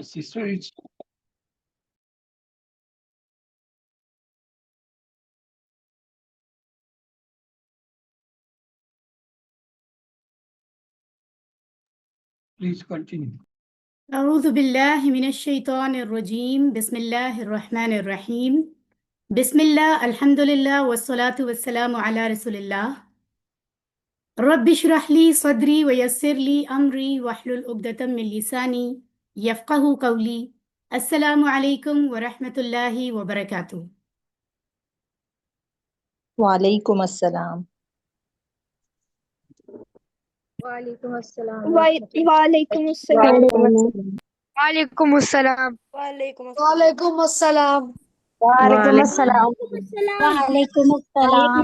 sister, it's please continue. أعوذ بالله من الشيطان الرجيم بسم الله الرحمن الرحيم بسم الله الحمد لله والصلاة والسلام على رسول الله رب اشرح لي صدري ويسر لي أمري واحلل عقدة من لساني يفقه قولي السلام عليكم ورحمة الله وبركاته. وعلیکم السلام. وعلیکم السلام وعلیکم السلام. وعلیکم السلام وعلیکم وعلیکم السلام. وعلیکم السلام وعلیکم السلام.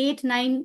89,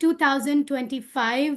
2025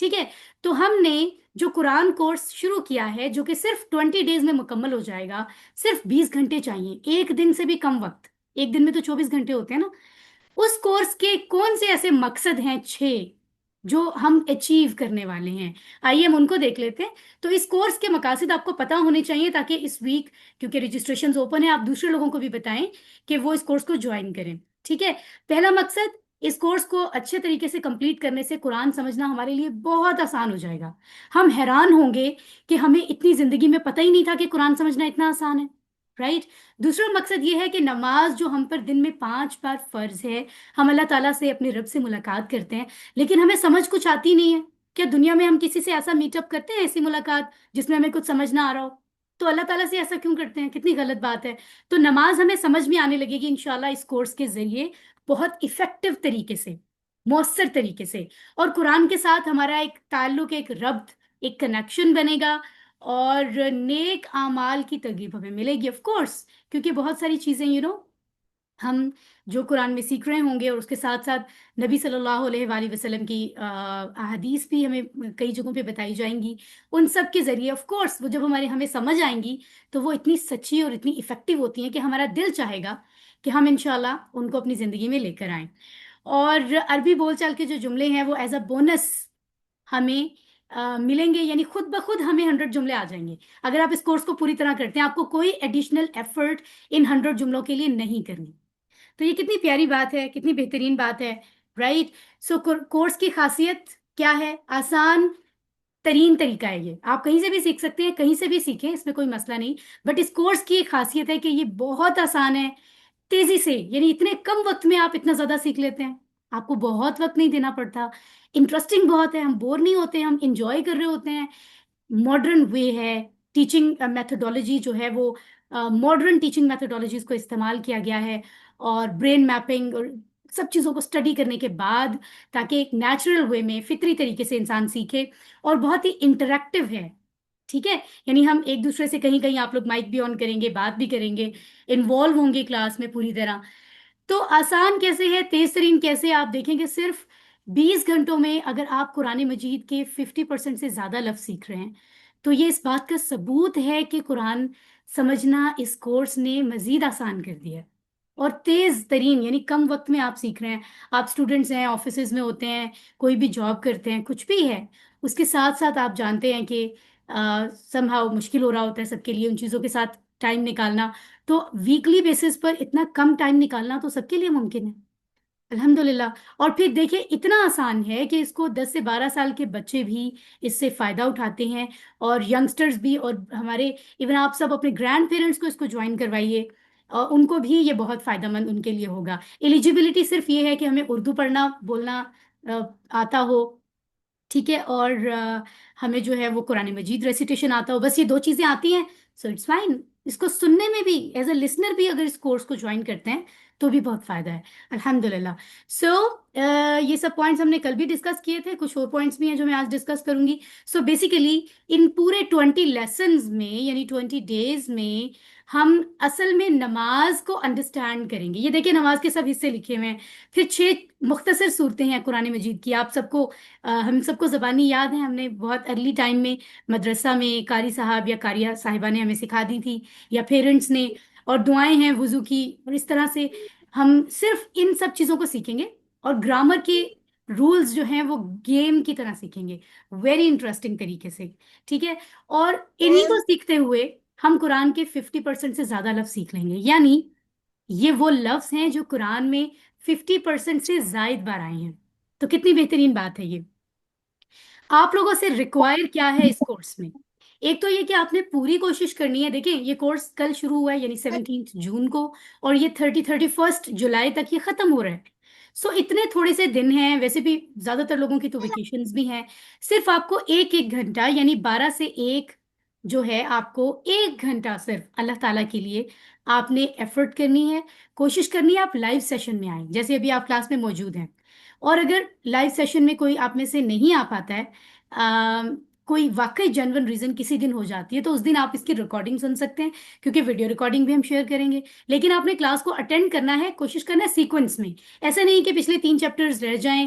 ٹھیک ہے. تو ہم نے جو قرآن کورس شروع کیا ہے جو کہ صرف 20 ڈیز میں مکمل ہو جائے گا، صرف 20 گھنٹے چاہیے، ایک دن سے بھی کم وقت. ایک دن میں تو 24 گھنٹے ہوتے ہیں نا. اس کورس کے کون سے ایسے مقصد ہیں 6 جو ہم اچیو کرنے والے ہیں، آئیے ہم ان کو دیکھ لیتے ہیں. تو اس کورس کے مقاصد آپ کو پتہ ہونے چاہیے تاکہ اس ویک، کیونکہ رجسٹریشن اوپن ہے، آپ دوسرے لوگوں کو بھی بتائیں کہ وہ اس کورس کو جوائن کریں. ٹھیک ہے. پہلا مقصد، اس کورس کو اچھے طریقے سے کمپلیٹ کرنے سے قرآن سمجھنا ہمارے لیے بہت آسان ہو جائے گا. ہم حیران ہوں گے کہ ہمیں اتنی زندگی میں پتہ ہی نہیں تھا کہ قرآن سمجھنا اتنا آسان ہے. رائٹ. دوسرا مقصد یہ ہے کہ نماز جو ہم پر دن میں 5 بار فرض ہے، ہم اللہ تعالیٰ سے اپنے رب سے ملاقات کرتے ہیں لیکن ہمیں سمجھ کچھ آتی نہیں ہے. کیا دنیا میں ہم کسی سے ایسا میٹ اپ کرتے ہیں، ایسی ملاقات جس میں ہمیں کچھ سمجھ نہ آ رہا ہو؟ تو اللہ تعالیٰ سے ایسا کیوں کرتے ہیں؟ کتنی غلط بات ہے. تو نماز ہمیں سمجھ میں آنے لگے گی انشاءاللہ اس کورس کے ذریعے، بہت افیکٹو طریقے سے، مؤثر طریقے سے. اور قرآن کے ساتھ ہمارا ایک تعلق، ایک ربط، ایک کنیکشن بنے گا، اور نیک اعمال کی ترغیب ہمیں ملے گی آف کورس. کیونکہ بہت ساری چیزیں ہم جو قرآن میں سیکھ رہے ہوں گے، اور اس کے ساتھ ساتھ نبی صلی اللہ علیہ وآلہ وسلم کی احادیث بھی ہمیں کئی جگہوں پہ بتائی جائیں گی. ان سب کے ذریعے آف کورس وہ جب ہمیں سمجھ آئیں گی تو وہ اتنی سچی اور اتنی افیکٹو ہوتی ہیں کہ ہمارا دل چاہے گا کہ ہم انشاءاللہ ان کو اپنی زندگی میں لے کر آئیں. اور عربی بول چال کے جو جملے ہیں وہ ایز اے بونس ہمیں ملیں گے، یعنی خود بخود ہمیں 100 جملے آ جائیں گے. اگر آپ اس کورس کو پوری طرح کرتے ہیں، آپ کو کوئی ایڈیشنل ایفرٹ ان 100 جملوں کے لیے نہیں کرنی. تو یہ کتنی پیاری بات ہے، کتنی بہترین بات ہے. رائٹ. سو کورس کی خاصیت کیا ہے؟ آسان ترین طریقہ ہے یہ. آپ کہیں سے بھی سیکھ سکتے ہیں، کہیں سے بھی سیکھیں، اس میں کوئی مسئلہ نہیں. بٹ اس کورس کی ایک خاصیت ہے کہ یہ بہت آسان ہے، تیزی سے، یعنی اتنے کم وقت میں آپ اتنا زیادہ سیکھ لیتے ہیں. آپ کو بہت وقت نہیں دینا پڑتا. انٹرسٹنگ بہت ہے، ہم بور نہیں ہوتے، ہم انجوائے کر رہے ہوتے ہیں. ماڈرن وے ہے، ٹیچنگ میتھڈولوجی جو ہے وہ ماڈرن ٹیچنگ میتھڈولوجیز کو استعمال کیا گیا ہے، اور برین میپنگ اور سب چیزوں کو اسٹڈی کرنے کے بعد، تاکہ ایک نیچرل وے میں فطری طریقے سے انسان سیکھے. اور بہت ہی انٹریکٹیو ہے. ٹھیک ہے. یعنی ہم ایک دوسرے سے کہیں کہیں آپ لوگ مائک بھی آن کریں گے، بات بھی کریں گے، انوالو ہوں گے کلاس میں پوری طرح. تو آسان کیسے ہے، تیز ترین کیسے؟ آپ دیکھیں گے صرف 20 گھنٹوں میں اگر آپ قرآن مجید کے 50% سے زیادہ لفظ سیکھ رہے ہیں تو یہ اس بات کا ثبوت ہے کہ قرآن سمجھنا اس کورس نے مزید آسان کر دیا ہے. اور تیز ترین، یعنی کم وقت میں آپ سیکھ رہے ہیں. آپ اسٹوڈنٹس ہیں، آفیسز میں ہوتے ہیں، کوئی بھی جاب کرتے ہیں، کچھ بھی ہے، اس کے ساتھ ساتھ آپ جانتے ہیں کہ سم ہاؤ مشکل ہو رہا ہوتا ہے سب کے لیے ان چیزوں کے ساتھ ٹائم نکالنا. تو ویکلی بیسس پر اتنا کم ٹائم نکالنا تو سب کے لیے ممکن ہے الحمدللہ. اور پھر دیکھیں اتنا آسان ہے کہ اس کو 10 سے 12 سال کے بچے بھی اس سے فائدہ اٹھاتے ہیں، اور ینگسٹرز بھی، اور ہمارے ایون آپ سب اپنے گرینڈ پیرنٹس کو اس کو جوائن کروائیے، اور ان کو بھی یہ بہت فائدہ مند ان کے لیے ہوگا. ایلیجیبلٹی صرف یہ ہے کہ ہمیں اردو پڑھنا بولنا آتا ہو، ٹھیک ہے، اور ہمیں جو ہے وہ قرآن مجید ریسیٹیشن آتا ہو، بس یہ 2 چیزیں آتی ہیں. So it's fine. اس کو سننے میں بھی ایز اے لسنر بھی اگر اس کورس کو جوائن کرتے ہیں تو بھی بہت فائدہ ہے الحمدللہ. سو یہ سب پوائنٹس ہم نے کل بھی ڈسکس کیے تھے، کچھ اور پوائنٹس بھی ہیں جو میں آج ڈسکس کروں گی. سو بیسیکلی ان پورے 20 لیسنز میں، یعنی 20 ڈیز میں، ہم اصل میں نماز کو انڈرسٹینڈ کریں گے. یہ دیکھیں نماز کے سب حصے لکھے ہوئے ہیں. پھر 6 مختصر صورتیں ہیں قرآن مجید کی. آپ سب کو ہم سب کو زبانی یاد ہے، ہم نے بہت ارلی ٹائم میں مدرسہ میں قاری صاحب یا قاریہ صاحبہ نے ہمیں سکھا دی تھی، یا پیرنٹس نے. اور دعائیں ہیں وضو کی، اور اس طرح سے ہم صرف ان سب چیزوں کو سیکھیں گے. اور گرامر کے رولز جو ہیں وہ گیم کی طرح سیکھیں گے، ویری انٹرسٹنگ طریقے سے. ٹھیک ہے. اور انہی کو سیکھتے ہوئے ہم قرآن کے 50% سے زیادہ لفظ سیکھ لیں گے. یعنی یہ وہ لفظ ہیں جو قرآن میں 50% سے زائد بار آئے ہیں. تو کتنی بہترین بات ہے یہ. آپ لوگوں سے ریکوائر کیا ہے اس کورس میں؟ ایک تو یہ کہ آپ نے پوری کوشش کرنی ہے. دیکھیں یہ کورس کل شروع ہوا ہے، یعنی 17 جون کو، اور یہ 31 جولائی تک یہ ختم ہو رہا ہے. سو اتنے تھوڑے سے دن ہیں، ویسے بھی زیادہ تر لوگوں کی تو ویکیشنز بھی ہیں. صرف آپ کو ایک ایک گھنٹہ، یعنی 12 سے 1 جو ہے، آپ کو 1 گھنٹہ صرف اللہ تعالیٰ کے لیے آپ نے ایفرٹ کرنی ہے، کوشش کرنی ہے آپ لائیو سیشن میں آئیں، جیسے ابھی آپ کلاس میں موجود ہیں. اور اگر لائیو سیشن میں کوئی آپ میں سے نہیں آ پاتا ہے، کوئی واقعی جنون ریزن کسی دن ہو جاتی ہے، تو اس دن آپ اس کی ریکارڈنگ سن سکتے ہیں، کیونکہ ویڈیو ریکارڈنگ بھی ہم شیئر کریں گے. لیکن آپ نے کلاس کو اٹینڈ کرنا ہے، کوشش کرنا ہے سیکوینس میں. ایسا نہیں کہ پچھلے 3 چیپٹرز رہ جائیں،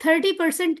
30%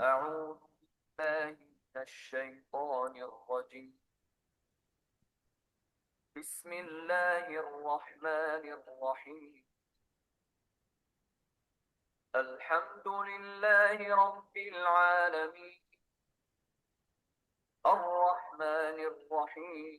أعوذ بالله من الشيطان الرجيم بسم الله الرحمن الرحيم الحمد لله رب العالمين الرحمن الرحيم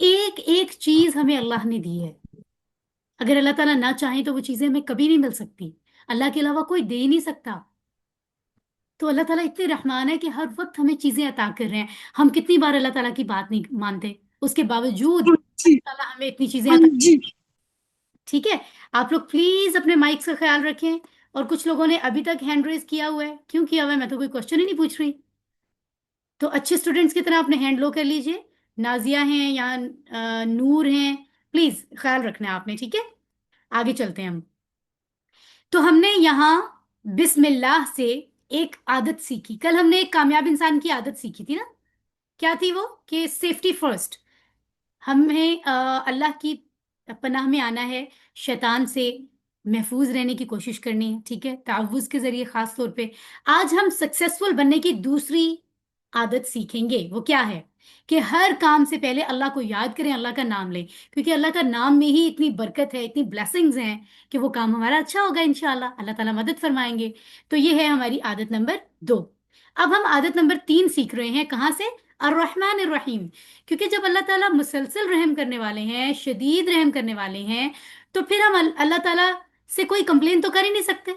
ایک ایک چیز ہمیں اللہ نے دی ہے. اگر اللہ تعالیٰ نہ چاہیں تو وہ چیزیں ہمیں کبھی نہیں مل سکتی. اللہ کے علاوہ کوئی دے ہی نہیں سکتا. تو اللہ تعالیٰ اتنے رحمان ہے کہ ہر وقت ہمیں چیزیں عطا کر رہے ہیں. ہم کتنی بار اللہ تعالیٰ کی بات نہیں مانتے، اس کے باوجود اللہ تعالیٰ ہمیں اتنی چیزیں عطا. ٹھیک ہے، آپ لوگ پلیز اپنے مائکس کا خیال رکھیں. اور کچھ لوگوں نے ابھی تک ہینڈ ریز کیا ہوا ہے. کیوں کیا ہوا ہے؟ میں تو کوئی کوشچن ہی نہیں پوچھ رہی. تو اچھے اسٹوڈینٹس کی طرح اپنے ہینڈ لو کر لیجئے. نازیہ ہیں یا نور ہیں، پلیز خیال رکھنا ہے آپ نے. ٹھیک ہے، آگے چلتے ہیں ہم. تو ہم نے یہاں بسم اللہ سے ایک عادت سیکھی. کل ہم نے ایک کامیاب انسان کی عادت سیکھی تھی نا. کیا تھی وہ؟ کہ سیفٹی فرسٹ. ہمیں اللہ کی پناہ میں آنا ہے، شیطان سے محفوظ رہنے کی کوشش کرنی ہے. ٹھیک ہے، تعوذ کے ذریعے خاص طور پہ. آج ہم سکسیسفل بننے کی دوسری عادت سیکھیں گے. وہ کیا ہے؟ کہ ہر کام سے پہلے اللہ کو یاد کریں، اللہ کا نام لیں. کیونکہ اللہ کا نام میں ہی اتنی برکت ہے، اتنی بلیسنگز ہیں کہ وہ کام ہمارا اچھا ہوگا انشاءاللہ. اللہ تعالیٰ مدد فرمائیں گے. تو یہ ہے ہماری عادت نمبر 2. اب ہم عادت نمبر 3 سیکھ رہے ہیں. کہاں سے؟ الرحمن الرحیم. کیونکہ جب اللہ تعالیٰ مسلسل رحم کرنے والے ہیں، شدید رحم کرنے والے ہیں، تو پھر ہم اللہ تعالیٰ سے کوئی کمپلین تو کر ہی نہیں سکتے.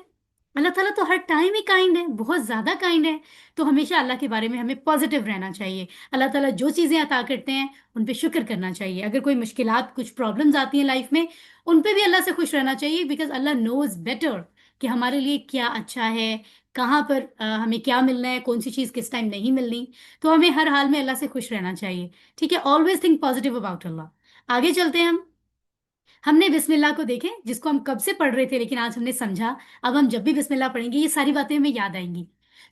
اللہ تعالیٰ تو ہر ٹائم ہی کائنڈ ہے، بہت زیادہ کائنڈ ہے. تو ہمیشہ اللہ کے بارے میں ہمیں پازیٹیو رہنا چاہیے. اللہ تعالیٰ جو چیزیں عطا کرتے ہیں ان پہ شکر کرنا چاہیے. اگر کوئی مشکلات، کچھ پرابلمز آتی ہیں لائف میں، ان پہ بھی اللہ سے خوش رہنا چاہیے. بیکاز اللہ نوز بیٹر کہ ہمارے لیے کیا اچھا ہے، کہاں پر ہمیں کیا ملنا ہے، کون سی چیز کس ٹائم نہیں ملنی. تو ہمیں ہر حال میں اللہ سے خوش رہنا چاہیے. ٹھیک ہے، آلویز تھنک پازیٹیو اباؤٹ اللہ. آگے چلتے ہیں. ہم نے بسم اللہ کو دیکھیں، جس کو ہم کب سے پڑھ رہے تھے لیکن آج ہم نے سمجھا. اب ہم جب بھی بسم اللہ پڑھیں گے یہ ساری باتیں ہمیں یاد آئیں گی.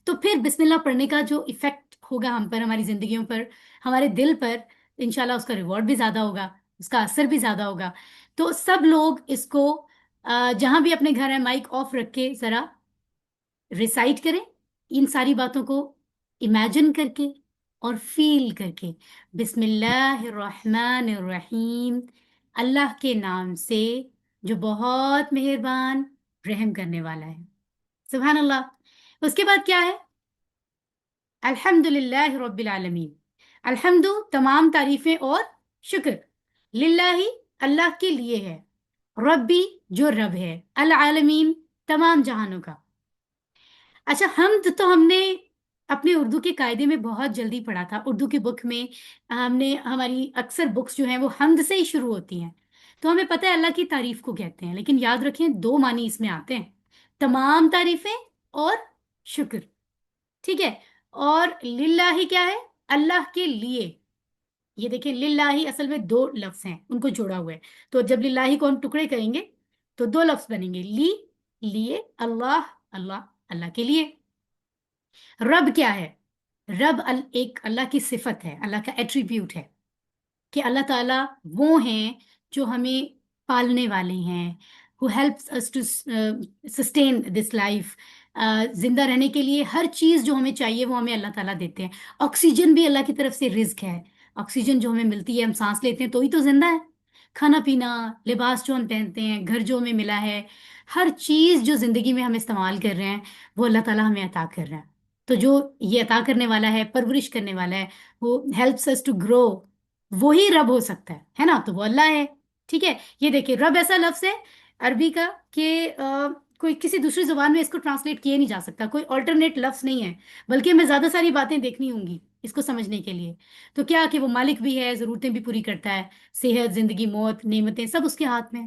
تو پھر بسم اللہ پڑھنے کا جو ایفیکٹ ہوگا ہم پر، ہماری زندگیوں پر، ہمارے دل پر، انشاءاللہ اس کا ریوارڈ بھی زیادہ ہوگا، اس کا اثر بھی زیادہ ہوگا. تو سب لوگ اس کو جہاں بھی اپنے گھر ہے مائک آف رکھ کے ذرا ریسائٹ کریں ان ساری باتوں کو امیجن کر کے اور فیل کر کے. بسم اللہ الرحمن الرحیم، اللہ کے نام سے جو بہت مہربان رحم کرنے والا ہے. سبحان اللہ. اس کے بعد کیا ہے؟ الحمد للہ رب العالمین. الحمد تمام تعریفیں اور شکر، للہ اللہ کے لیے ہے، ربی جو رب ہے، العالمین تمام جہانوں کا. اچھا، حمد تو ہم نے اپنے اردو کے قاعدے میں بہت جلدی پڑھا تھا. اردو کی بک میں ہم نے، ہماری اکثر بکس جو ہیں وہ حمد سے ہی شروع ہوتی ہیں. تو ہمیں پتہ ہے اللہ کی تعریف کو کہتے ہیں. لیکن یاد رکھیں 2 معنی اس میں آتے ہیں، تمام تعریفیں اور شکر. ٹھیک ہے. اور للہ کیا ہے؟ اللہ کے لیے. یہ دیکھیں للہ اصل میں 2 لفظ ہیں، ان کو جوڑا ہوا ہے. تو جب للہ کو ہم ٹکڑے کریں گے تو 2 لفظ بنیں گے، لیے، اللہ، اللہ کے لیے. رب کیا ہے؟ رب ایک اللہ کی صفت ہے، اللہ کا ایٹریبیوٹ ہے کہ اللہ تعالیٰ وہ ہیں جو ہمیں پالنے والے ہیں، who helps us to sustain this life. زندہ رہنے کے لیے ہر چیز جو ہمیں چاہیے وہ ہمیں اللہ تعالیٰ دیتے ہیں. آکسیجن بھی اللہ کی طرف سے رزق ہے. آکسیجن جو ہمیں ملتی ہے، ہم سانس لیتے ہیں تو ہی تو زندہ ہے. کھانا پینا، لباس جو ہم پہنتے ہیں، گھر جو ہمیں ملا ہے، ہر چیز جو زندگی میں ہم استعمال کر رہے ہیں وہ اللہ تعالیٰ ہمیں عطا کر رہا ہے. تو جو یہ عطا کرنے والا ہے، پرورش کرنے والا ہے، وہ ہیلپس اس ٹو گرو، وہی رب ہو سکتا ہے نا. تو وہ اللہ ہے. ٹھیک ہے. یہ دیکھیں رب ایسا لفظ ہے عربی کا کہ کوئی کسی دوسری زبان میں اس کو ٹرانسلیٹ کیا نہیں جا سکتا، کوئی آلٹرنیٹ لفظ نہیں ہے. بلکہ ہمیں زیادہ ساری باتیں دیکھنی ہوں گی اس کو سمجھنے کے لیے. تو کیا کہ وہ مالک بھی ہے، ضرورتیں بھی پوری کرتا ہے، صحت، زندگی، موت، نعمتیں سب اس کے ہاتھ میں.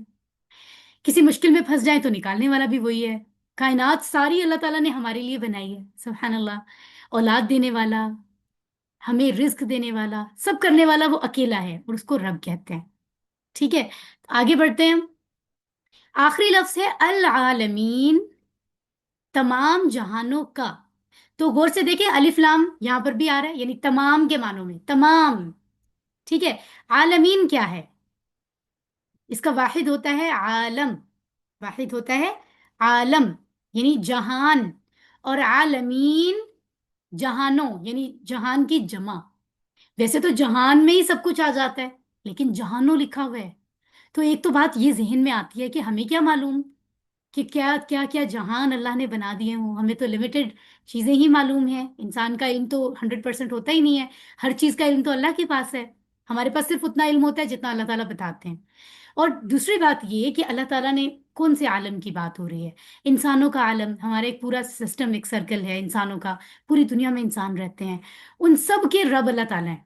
کسی مشکل میں پھنس جائیں تو نکالنے والا بھی وہی ہے. کائنات ساری اللہ تعالیٰ نے ہمارے لیے بنائی ہے. سبحان اللہ. اولاد دینے والا، ہمیں رزق دینے والا، سب کرنے والا وہ اکیلا ہے اور اس کو رب کہتے ہیں. ٹھیک ہے. آگے بڑھتے ہیں. آخری لفظ ہے العالمین، تمام جہانوں کا. تو غور سے دیکھیں الف لام یہاں پر بھی آ رہا ہے، یعنی تمام کے معنوں میں تمام. ٹھیک ہے. عالمین کیا ہے؟ اس کا واحد ہوتا ہے عالم. واحد ہوتا ہے عالم یعنی جہان، اور عالمین جہانوں یعنی جہان کی جمع. ویسے تو جہان میں ہی سب کچھ آ جاتا ہے لیکن جہانوں لکھا ہوا ہے. تو ایک تو بات یہ ذہن میں آتی ہے کہ ہمیں کیا معلوم کہ کیا کیا کیا جہان اللہ نے بنا دیے ہوں. ہمیں تو لمیٹڈ چیزیں ہی معلوم ہیں. انسان کا علم تو 100% ہوتا ہی نہیں ہے. ہر چیز کا علم تو اللہ کے پاس ہے. ہمارے پاس صرف اتنا علم ہوتا ہے جتنا اللہ تعالیٰ بتاتے ہیں. اور دوسری بات یہ کہ اللہ تعالیٰ نے کون سے عالم کی بات ہو رہی ہے؟ انسانوں کا عالم. ہمارا ایک پورا سسٹم، ایک سرکل ہے انسانوں کا، پوری دنیا میں انسان رہتے ہیں. ان سب کے رب اللہ تعالیٰ ہیں.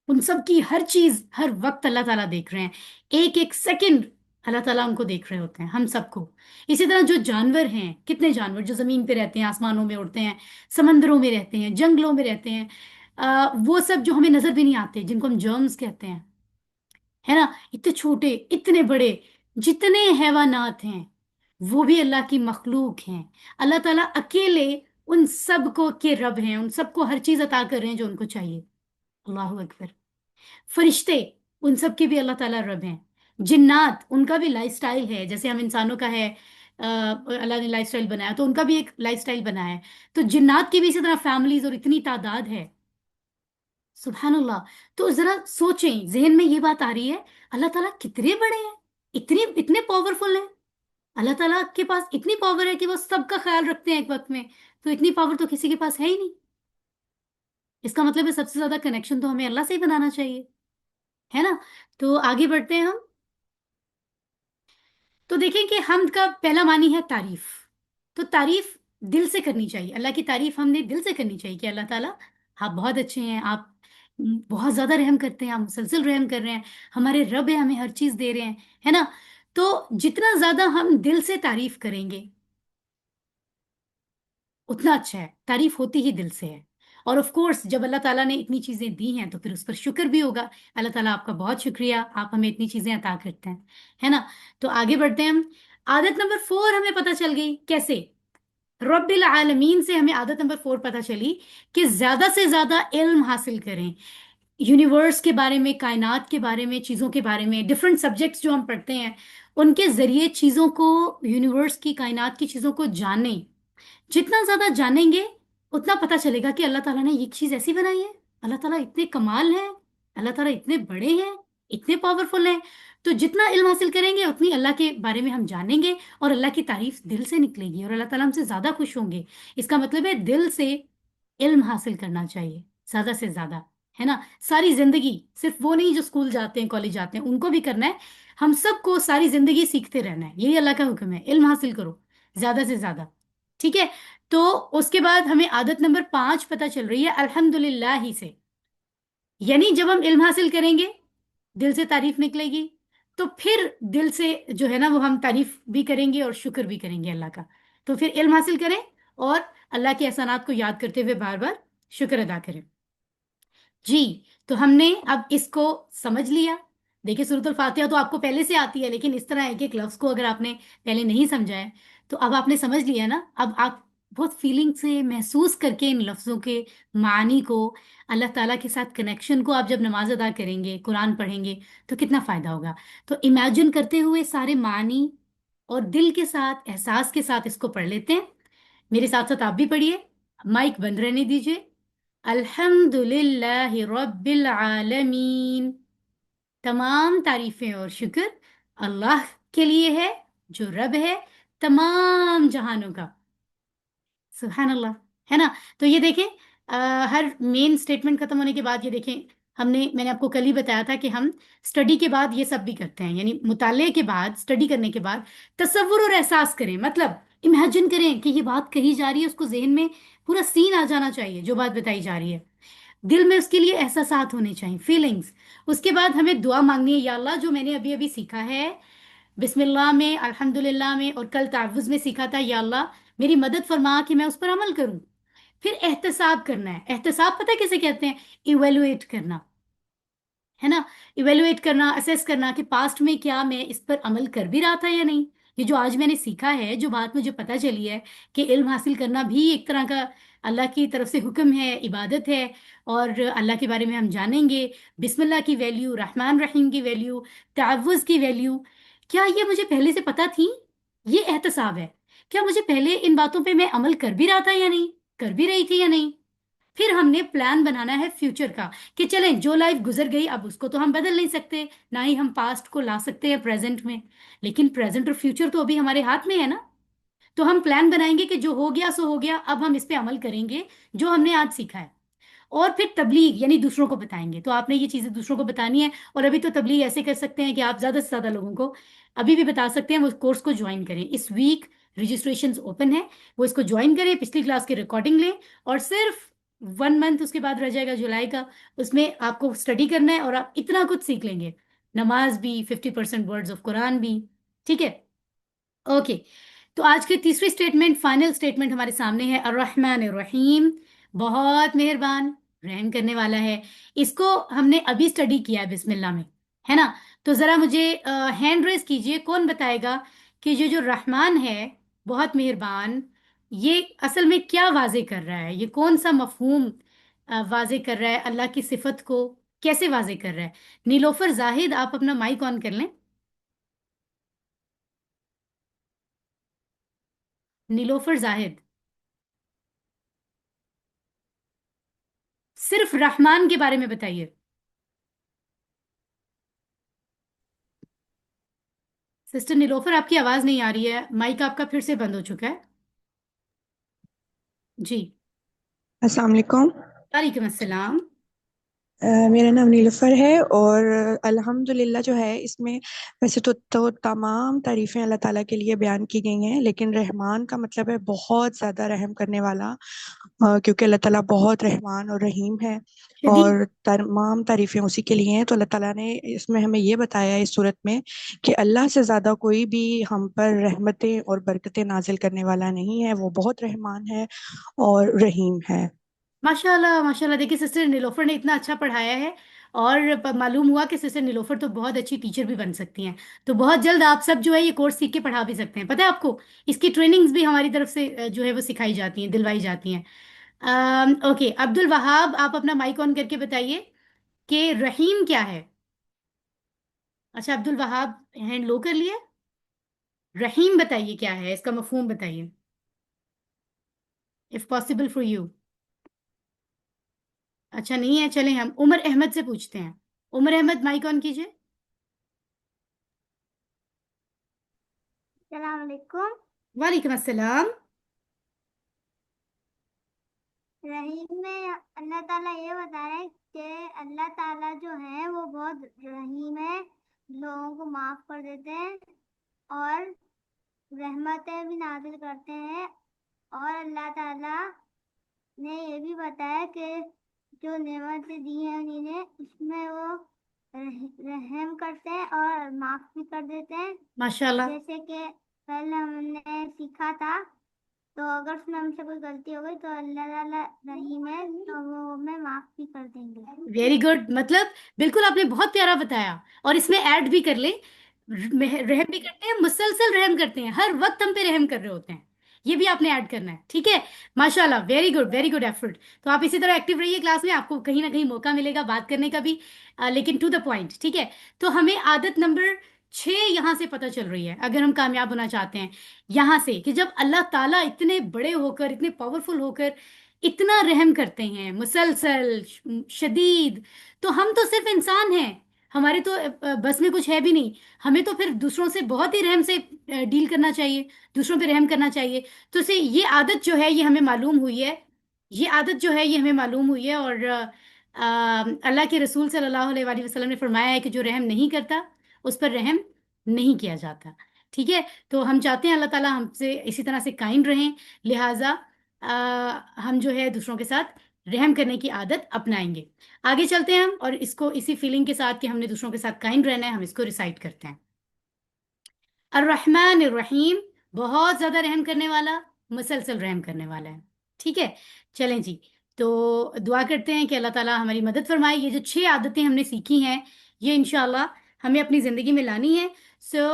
ان سب کی ہر چیز ہر وقت اللہ تعالیٰ دیکھ رہے ہیں. ایک ایک سیکنڈ اللہ تعالیٰ ان کو دیکھ رہے ہوتے ہیں، ہم سب کو. اسی طرح جو جانور ہیں، کتنے جانور جو زمین پہ رہتے ہیں، آسمانوں میں اڑتے ہیں، سمندروں میں رہتے ہیں، جنگلوں میں رہتے ہیں، وہ سب جو ہمیں نظر بھی نہیں آتے، جن کو ہم جرمز کہتے ہیں، ہے نا. اتنے چھوٹے اتنے بڑے جتنے حیوانات ہیں وہ بھی اللہ کی مخلوق ہیں. اللہ تعالیٰ اکیلے ان سب کو کے رب ہیں، ان سب کو ہر چیز عطا کر رہے ہیں جو ان کو چاہیے. اللہ اکبر. فرشتے، ان سب کے بھی اللہ تعالیٰ رب ہیں. جنات، ان کا بھی لائف سٹائل ہے جیسے ہم انسانوں کا ہے. اللہ نے لائف سٹائل بنایا تو ان کا بھی ایک لائف سٹائل بنایا ہے. تو جنات کی بھی اسی طرح فیملیز اور اتنی تعداد ہے. سبحان اللہ. تو ذرا سوچیں، ذہن میں یہ بات آ رہی ہے اللہ تعالیٰ کتنے بڑے ہیں، اتنے پاورفل ہیں. اللہ تعالیٰ کے پاس اتنی پاور ہے کہ وہ سب کا خیال رکھتے ہیں ایک وقت میں. تو اتنی پاور تو کسی کے پاس ہے ہی نہیں. اس کا مطلب ہے سب سے زیادہ کنیکشن تو ہمیں اللہ سے ہی بنانا چاہیے، ہے نا. تو آگے بڑھتے ہیں ہم. تو دیکھیں کہ حمد کا پہلا معنی ہے تعریف. تو تعریف دل سے کرنی چاہیے. اللہ کی تعریف ہم نے دل سے کرنی چاہیے کہ اللہ تعالیٰ آپ بہت اچھے ہیں، آپ بہت زیادہ رحم کرتے ہیں، آپ مسلسل رحم کر رہے ہیں، ہمارے رب ہیں، ہمیں ہر چیز دے رہے ہیں، ہے نا. تو جتنا زیادہ ہم دل سے تعریف کریں گے اتنا اچھا ہے. تعریف ہوتی ہی دل سے ہے. اور آف کورس جب اللہ تعالیٰ نے اتنی چیزیں دی ہیں تو پھر اس پر شکر بھی ہوگا. اللہ تعالیٰ آپ کا بہت شکریہ، آپ ہمیں اتنی چیزیں عطا کرتے ہیں، ہے نا. تو آگے بڑھتے ہیں ہم. عادت نمبر 4 ہمیں پتہ چل گئی کیسے. رب العالمین سے ہمیں عادت نمبر 4 پتہ چلی کہ زیادہ سے زیادہ علم حاصل کریں. یونیورس کے بارے میں، کائنات کے بارے میں، چیزوں کے بارے میں. ڈفرینٹ سبجیکٹس جو ہم پڑھتے ہیں ان کے ذریعے چیزوں کو، یونیورس کی، کائنات کی چیزوں کو جانیں. جتنا زیادہ جانیں گے اتنا پتہ چلے گا کہ اللہ تعالیٰ نے یہ چیز ایسی بنائی ہے، اللہ تعالیٰ اتنے کمال ہیں، اللہ تعالیٰ اتنے بڑے ہیں، اتنے پاورفل ہیں. تو جتنا علم حاصل کریں گے اتنی اللہ کے بارے میں ہم جانیں گے اور اللہ کی تعریف دل سے نکلے گی اور اللہ تعالیٰ ہم سے زیادہ خوش ہوں گے. اس کا مطلب ہے دل سے علم حاصل کرنا چاہیے زیادہ سے زیادہ، ہے نا. ساری زندگی، صرف وہ نہیں جو اسکول جاتے ہیں، کالج جاتے ہیں، ان کو بھی کرنا ہے. ہم سب کو ساری زندگی سیکھتے رہنا ہے. یہی اللہ کا حکم ہے، علم حاصل کرو زیادہ سے زیادہ. ٹھیک ہے. تو اس کے بعد ہمیں عادت نمبر 5 پتہ چل رہی ہے الحمدللہ ہی سے. یعنی جب ہم علم حاصل کریں گے دل سے تعریف نکلے گی تو پھر دل سے جو ہے نا وہ ہم تعریف بھی کریں گے اور شکر بھی کریں گے اللہ کا. تو پھر علم حاصل کریں اور اللہ کے احسانات کو یاد کرتے ہوئے بار بار شکر ادا کریں. جی تو ہم نے اب اس کو سمجھ لیا. دیکھیں سورۃ الفاتحہ تو آپ کو پہلے سے آتی ہے، لیکن اس طرح ایک ایک لفظ کو اگر آپ نے پہلے نہیں سمجھا ہے تو اب آپ نے سمجھ لیا نا. اب آپ بہت فیلنگ سے محسوس کر کے ان لفظوں کے معانی کو، اللہ تعالیٰ کے ساتھ کنیکشن کو، آپ جب نماز ادا کریں گے، قرآن پڑھیں گے تو کتنا فائدہ ہوگا. تو امیجن کرتے ہوئے سارے معانی اور دل کے ساتھ، احساس کے ساتھ اس کو پڑھ لیتے ہیں. میرے ساتھ ساتھ آپ بھی پڑھیے، مائک بند رہنے دیجیے. الحمد للہ رب العالمین. تمام تعریفیں اور شکر اللہ کے لیے ہے جو رب ہے تمام جہانوں کا. سبحان اللہ، ہے نا. تو یہ دیکھیں ہر مین سٹیٹمنٹ ختم ہونے کے بعد یہ دیکھیں میں نے آپ کو کل ہی بتایا تھا کہ ہم اسٹڈی کے بعد یہ سب بھی کرتے ہیں. یعنی مطالعے کے بعد، اسٹڈی کرنے کے بعد تصور اور احساس کریں. مطلب امیجن کریں کہ یہ بات کہی جا رہی ہے، اس کو ذہن میں پورا سین آ جانا چاہیے جو بات بتائی جا رہی ہے. دل میں اس کے لیے احساسات ہونے چاہیے، فیلنگز. اس کے بعد ہمیں دعا مانگنی ہے، یا اللہ جو میں نے ابھی ابھی سیکھا ہے بسم اللہ میں، الحمدللہ میں اور کل تعوذ میں سیکھا تھا، یا اللہ میری مدد فرما کہ میں اس پر عمل کروں. پھر احتساب کرنا ہے. احتساب پتہ کیسے کہتے ہیں؟ ایویلویٹ کرنا، ہے نا. ایویلویٹ کرنا، اسیس کرنا کہ پاسٹ میں کیا میں اس پر عمل کر بھی رہا تھا یا نہیں. یہ جو آج میں نے سیکھا ہے، جو بات مجھے پتہ چلی ہے کہ علم حاصل کرنا بھی ایک طرح کا اللہ کی طرف سے حکم ہے، عبادت ہے، اور اللہ کے بارے میں ہم جانیں گے. بسم اللہ کی ویلیو، رحمان رحیم کی ویلیو، تعوذ کی ویلیو، کیا یہ مجھے پہلے سے پتہ تھی؟ یہ احتساب ہے. کیا مجھے پہلے ان باتوں پہ میں عمل کر بھی رہا تھا یا نہیں، کر بھی رہی تھی یا نہیں. پھر ہم نے پلان بنانا ہے فیوچر کا کہ چلیں جو لائف گزر گئی اب اس کو تو ہم بدل نہیں سکتے، نہ ہی ہم پاسٹ کو لا سکتے ہیں پریزنٹ میں، لیکن پریزنٹ اور فیوچر تو ابھی ہمارے ہاتھ میں ہے نا. تو ہم پلان بنائیں گے کہ جو ہو گیا سو ہو گیا، اب ہم اس پہ عمل کریں گے جو ہم نے آج سیکھا ہے. اور پھر تبلیغ یعنی دوسروں کو بتائیں گے. تو آپ نے یہ چیزیں دوسروں کو بتانی ہے. اور ابھی تو تبلیغ ایسے کر سکتے ہیں کہ آپ زیادہ سے زیادہ لوگوں کو ابھی بھی بتا سکتے ہیں وہ کورس کو جوائن کریں. اس ویک رجسٹریشنز اوپن ہے, وہ اس کو جوائن کریں, پچھلی کلاس کی ریکارڈنگ لیں, اور صرف 1 منتھ اس کے بعد رہ جائے گا جولائی کا, اس میں آپ کو اسٹڈی کرنا ہے اور آپ اتنا کچھ سیکھ لیں گے. نماز بھی, 50% ورڈز آف قرآن بھی. ٹھیک ہے, اوکے. تو آج کی تیسری اسٹیٹمنٹ, فائنل اسٹیٹمنٹ ہمارے سامنے ہے. الرحمن الرحیم, بہت مہربان, رحم کرنے والا ہے. اس کو ہم نے ابھی اسٹڈی کیا ہے بسم اللہ میں, ہے نا. تو ذرا مجھے ہینڈ ریز کیجئے, کون بتائے گا کہ یہ جو رحمان ہے, بہت مہربان, یہ اصل میں کیا واضح کر رہا ہے؟ یہ کون سا مفہوم واضح کر رہا ہے؟ اللہ کی صفت کو کیسے واضح کر رہا ہے؟ نیلوفر زاہد, آپ اپنا مائک آن کر لیں. نیلوفر زاہد, صرف رحمان کے بارے میں بتائیے. سسٹر نیلوفر, آپ کی آواز نہیں آ رہی ہے, مائک آپ کا پھر سے بند ہو چکا ہے. جی. السلام علیکم. وعلیکم السلام. میرا نام نیلوفر ہے اور الحمدللہ جو ہے اس میں ویسے تو تمام تعریفیں اللہ تعالیٰ کے لیے بیان کی گئی ہیں، لیکن رحمان کا مطلب ہے بہت زیادہ رحم کرنے والا، کیونکہ اللہ تعالیٰ بہت رحمان اور رحیم ہے شدید. اور تمام تعریفیں اسی کے لیے ہیں. تو اللہ تعالیٰ نے اس میں ہمیں یہ بتایا ہے اس صورت میں کہ اللہ سے زیادہ کوئی بھی ہم پر رحمتیں اور برکتیں نازل کرنے والا نہیں ہے، وہ بہت رحمان ہے اور رحیم ہے. ماشاء اللہ ماشاء اللہ. دیکھیے سسٹر نیلوفر نے اتنا اچھا پڑھایا ہے اور معلوم ہوا کہ سسٹر نیلوفر تو بہت اچھی ٹیچر بھی بن سکتی ہیں. تو بہت جلد آپ سب جو ہے یہ کورس سیکھ کے پڑھا بھی سکتے ہیں. پتہ ہے آپ کو اس کی ٹریننگز بھی ہماری طرف سے جو ہے وہ سکھائی جاتی ہیں, دلوائی جاتی ہیں. اوکے, عبد الوہاب, آپ اپنا مائک آن کر کے بتائیے کہ رحیم کیا ہے. اچھا عبد الوہاب ہینڈ لو کر لیا. رحیم بتائیے کیا ہے, اس کا مفہوم بتائیے, اف پاسبل فار یو. اچھا نہیں ہے, چلیں ہم عمر احمد سے پوچھتے ہیں. عمر احمد, مائک آن کیجئے. السلام علیکم. وعلیکم السلام. رحیم میں اللہ تعالیٰ یہ بتا رہے ہیں کہ اللہ تعالیٰ جو ہے وہ بہت رحیم ہے, لوگوں کو معاف کر دیتے ہیں اور رحمتیں بھی نازل کرتے ہیں. اور اللہ تعالیٰ نے یہ بھی بتایا کہ جو نعمتیں دی ہیں انہیں اس میں وہ رحم کرتے ہیں اور معاف بھی کر دیتے ہیں. ماشاء اللہ. جیسے کہ کل ہم نے سیکھا تھا, تو اگر اس میں ہم سے کوئی غلطی ہو گئی تو اللہ تعالیٰ رحیم ہے تو وہ ہمیں معاف بھی کر دیں گے. Very good. مطلب بالکل آپ نے بہت پیارا بتایا, اور اس میں ایڈ بھی کر لیں, رحم بھی کرتے ہیں, مسلسل رحم کرتے ہیں, ہر وقت ہم پہ رحم کر رہے ہوتے ہیں. یہ بھی آپ نے ایڈ کرنا ہے. ٹھیک ہے, ماشاء اللہ, ویری گڈ ایفرٹ. تو آپ اسی طرح ایکٹیو رہیے کلاس میں, آپ کو کہیں نہ کہیں موقع ملے گا بات کرنے کا بھی, لیکن ٹو دا پوائنٹ. ٹھیک ہے, تو ہمیں عادت نمبر 6 یہاں سے پتہ چل رہی ہے اگر ہم کامیاب ہونا چاہتے ہیں, یہاں سے کہ جب اللہ تعالیٰ اتنے بڑے ہو کر, اتنے پاورفل ہو کر اتنا رحم کرتے ہیں, مسلسل, شدید, تو ہم تو صرف انسان ہیں, ہمارے تو بس میں کچھ ہے بھی نہیں. ہمیں تو پھر دوسروں سے بہت ہی رحم سے ڈیل کرنا چاہیے, دوسروں پہ رحم کرنا چاہیے. تو اسے یہ عادت جو ہے یہ ہمیں معلوم ہوئی ہے, یہ عادت جو ہے یہ ہمیں معلوم ہوئی ہے. اور اللہ کے رسول صلی اللہ علیہ وآلہ وسلم نے فرمایا ہے کہ جو رحم نہیں کرتا اس پر رحم نہیں کیا جاتا. ٹھیک ہے, تو ہم چاہتے ہیں اللہ تعالیٰ ہم سے اسی طرح سے کائنڈ رہیں, لہٰذا ہم جو ہے دوسروں کے ساتھ رحم کرنے کی عادت اپنائیں گے. آگے چلتے ہیں ہم, اور اس کو اسی فیلنگ کے ساتھ کہ ہم نے دوسروں کے ساتھ کائنڈ رہنا ہے, ہم اس کو ریسائٹ کرتے ہیں. الرحمن الرحیم, بہت زیادہ رحم کرنے والا, مسلسل رحم کرنے والا ہے. ٹھیک ہے, چلیں جی. تو دعا کرتے ہیں کہ اللہ تعالیٰ ہماری مدد فرمائے. یہ جو 6 عادتیں ہم نے سیکھی ہیں یہ انشاءاللہ ہمیں اپنی زندگی میں لانی ہے. سو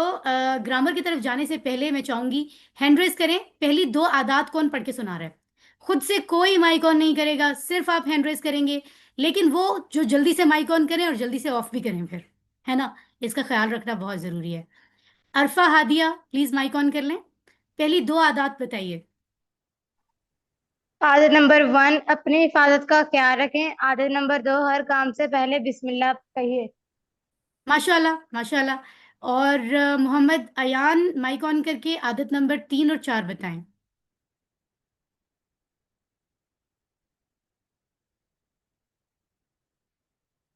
گرامر کی طرف جانے سے پہلے میں چاہوں گی ہینڈ ریز کریں. پہلی 2 عادات کون پڑھ کے سنا رہا ہے؟ خود سے کوئی مائک آن نہیں کرے گا, صرف آپ ہینڈ ریز کریں گے, لیکن وہ جو جلدی سے مائک آن کریں اور جلدی سے آف بھی کریں پھر, ہے نا, اس کا خیال رکھنا بہت ضروری ہے. عرفہ ہادیہ, پلیز مائک آن کر لیں. پہلی 2 عادات بتائیے. عادت نمبر 1, اپنی حفاظت کا خیال رکھیں. عادت نمبر 2, ہر کام سے پہلے بسم اللہ کہیے. ماشاء اللہ ماشاء اللہ. اور محمد ایان, مائک آن کر کے عادت نمبر 3 اور 4 بتائیں.